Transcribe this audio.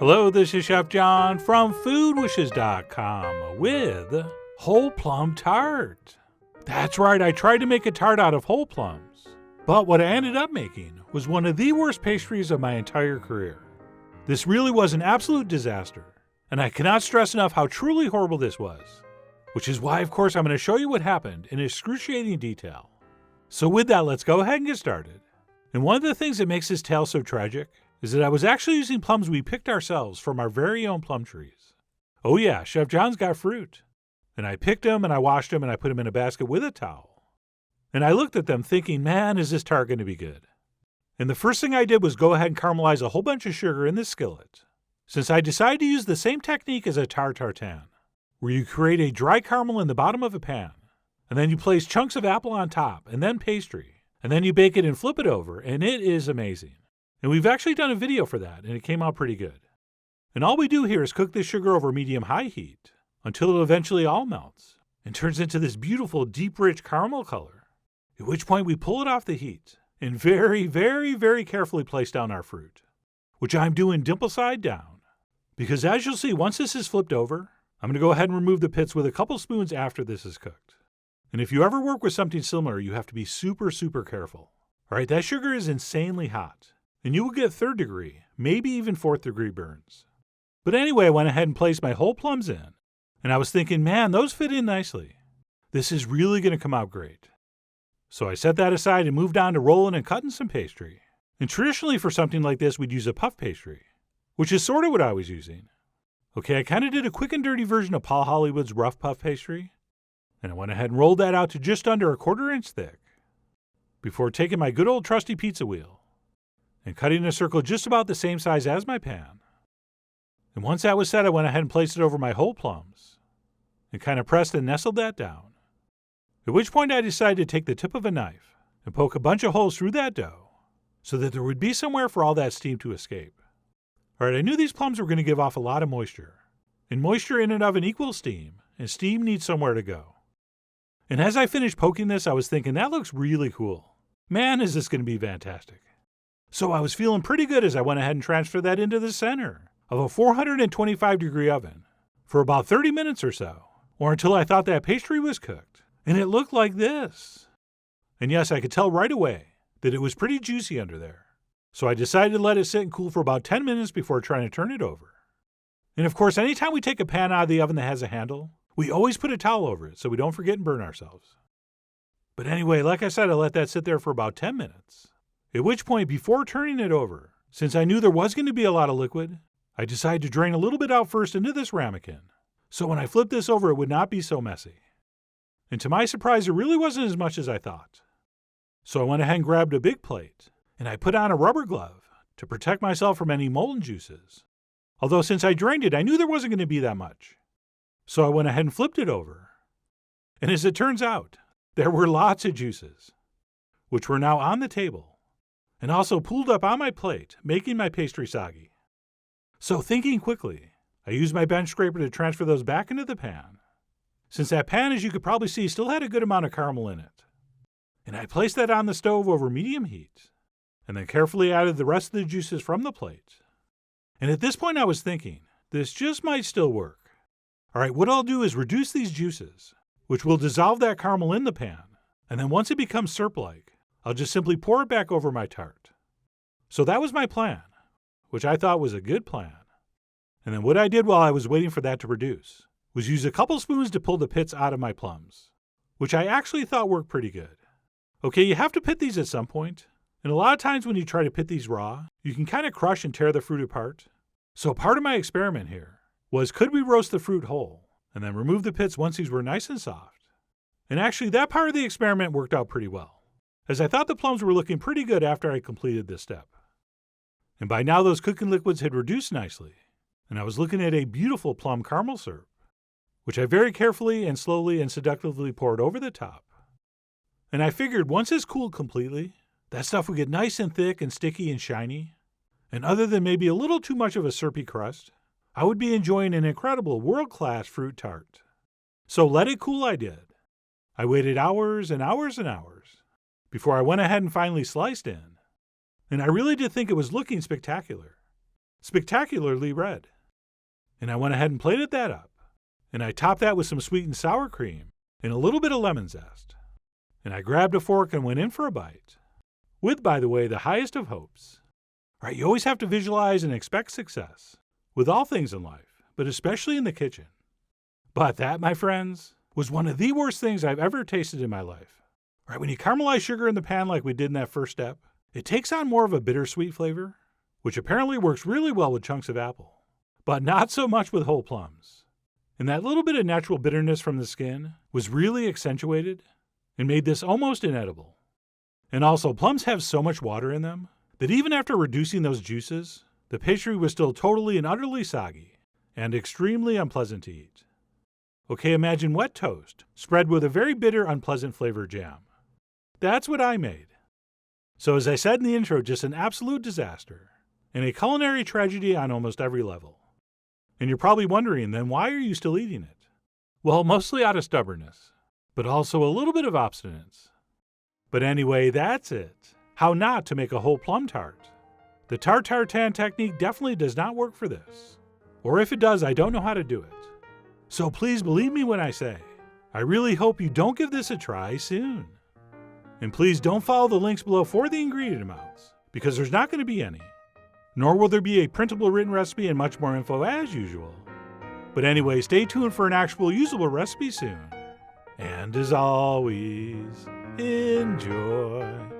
Hello, this is Chef John from foodwishes.com with Whole Plum Tart. That's right, I tried to make a tart out of whole plums. But what I ended up making was one of the worst pastries of my entire career. This really was an absolute disaster, and I cannot stress enough how truly horrible this was. Which is why, of course, I'm going to show you what happened in excruciating detail. So with that, let's go ahead and get started. And one of the things that makes this tale so tragic is that I was actually using plums we picked ourselves from our very own plum trees. Oh yeah, Chef John's got fruit. And I picked them and I washed them and I put them in a basket with a towel. And I looked at them thinking, man, is this tart going to be good? And the first thing I did was go ahead and caramelize a whole bunch of sugar in the skillet, since I decided to use the same technique as a tart tartan, where you create a dry caramel in the bottom of a pan, and then you place chunks of apple on top, and then pastry, and then you bake it and flip it over, and it is amazing. And we've actually done a video for that, and it came out pretty good. And all we do here is cook this sugar over medium-high heat until it eventually all melts and turns into this beautiful, deep, rich caramel color, at which point we pull it off the heat and very, very, very carefully place down our fruit, which I'm doing dimple side down. Because as you'll see, once this is flipped over, I'm going to go ahead and remove the pits with a couple spoons after this is cooked. And if you ever work with something similar, you have to be super, super careful. All right, that sugar is insanely hot, and you will get 3rd degree, maybe even 4th degree burns. But anyway, I went ahead and placed my whole plums in, and I was thinking, man, those fit in nicely. This is really going to come out great. So I set that aside and moved on to rolling and cutting some pastry. And traditionally for something like this, we'd use a puff pastry, which is sort of what I was using. Okay, I kind of did a quick and dirty version of Paul Hollywood's rough puff pastry, and I went ahead and rolled that out to just under 1/4 inch thick, before taking my good old trusty pizza wheel and cutting a circle just about the same size as my pan. And once that was set, I went ahead and placed it over my whole plums and kind of pressed and nestled that down. At which point I decided to take the tip of a knife and poke a bunch of holes through that dough so that there would be somewhere for all that steam to escape. All right, I knew these plums were going to give off a lot of moisture, and moisture in and of an equals steam, and steam needs somewhere to go. And as I finished poking this, I was thinking, that looks really cool. Man, is this going to be fantastic. So I was feeling pretty good as I went ahead and transferred that into the center of a 425 degree oven for about 30 minutes or so, or until I thought that pastry was cooked. And it looked like this. And yes, I could tell right away that it was pretty juicy under there. So I decided to let it sit and cool for about 10 minutes before trying to turn it over. And of course, anytime we take a pan out of the oven that has a handle, we always put a towel over it so we don't forget and burn ourselves. But anyway, like I said, I let that sit there for about 10 minutes. At which point, before turning it over, since I knew there was going to be a lot of liquid, I decided to drain a little bit out first into this ramekin, so when I flipped this over, it would not be so messy. And to my surprise, it really wasn't as much as I thought. So I went ahead and grabbed a big plate, and I put on a rubber glove to protect myself from any molten juices. Although since I drained it, I knew there wasn't going to be that much. So I went ahead and flipped it over. And as it turns out, there were lots of juices, which were now on the table, and also pooled up on my plate, making my pastry soggy. So thinking quickly, I used my bench scraper to transfer those back into the pan, since that pan, as you could probably see, still had a good amount of caramel in it. And I placed that on the stove over medium heat, and then carefully added the rest of the juices from the plate. And at this point I was thinking, this just might still work. All right, what I'll do is reduce these juices, which will dissolve that caramel in the pan, and then once it becomes syrup-like, I'll just simply pour it back over my tart. So that was my plan, which I thought was a good plan. And then what I did while I was waiting for that to reduce was use a couple spoons to pull the pits out of my plums, which I actually thought worked pretty good. Okay, you have to pit these at some point, and a lot of times when you try to pit these raw, you can kind of crush and tear the fruit apart. So part of my experiment here was, could we roast the fruit whole and then remove the pits once these were nice and soft? And actually that part of the experiment worked out pretty well, as I thought the plums were looking pretty good after I completed this step. And by now those cooking liquids had reduced nicely, and I was looking at a beautiful plum caramel syrup, which I very carefully and slowly and seductively poured over the top. And I figured once it's cooled completely, that stuff would get nice and thick and sticky and shiny, and other than maybe a little too much of a syrupy crust, I would be enjoying an incredible world-class fruit tart. So let it cool I did. I waited hours and hours and hours before I went ahead and finally sliced in, and I really did think it was looking spectacular. spectacularly red. And I went ahead and plated that up. And I topped that with some sweetened sour cream and a little bit of lemon zest. And I grabbed a fork and went in for a bite. With, by the way, the highest of hopes. Right, you always have to visualize and expect success. With all things in life, but especially in the kitchen. But that, my friends, was one of the worst things I've ever tasted in my life. Right, when you caramelize sugar in the pan like we did in that first step, it takes on more of a bittersweet flavor, which apparently works really well with chunks of apple. But not so much with whole plums. And that little bit of natural bitterness from the skin was really accentuated and made this almost inedible. And also, plums have so much water in them that even after reducing those juices, the pastry was still totally and utterly soggy and extremely unpleasant to eat. Okay, imagine wet toast spread with a very bitter, unpleasant flavored jam. That's what I made. So as I said in the intro, just an absolute disaster and a culinary tragedy on almost every level. And you're probably wondering, then why are you still eating it? Well, mostly out of stubbornness, but also a little bit of obstinance. But anyway, that's it. How not to make a whole plum tart. The tart-tartan technique definitely does not work for this. Or if it does, I don't know how to do it. So please believe me when I say, I really hope you don't give this a try soon. And please don't follow the links below for the ingredient amounts, because there's not going to be any. Nor will there be a printable written recipe and much more info as usual. But anyway, stay tuned for an actual usable recipe soon. And as always, enjoy.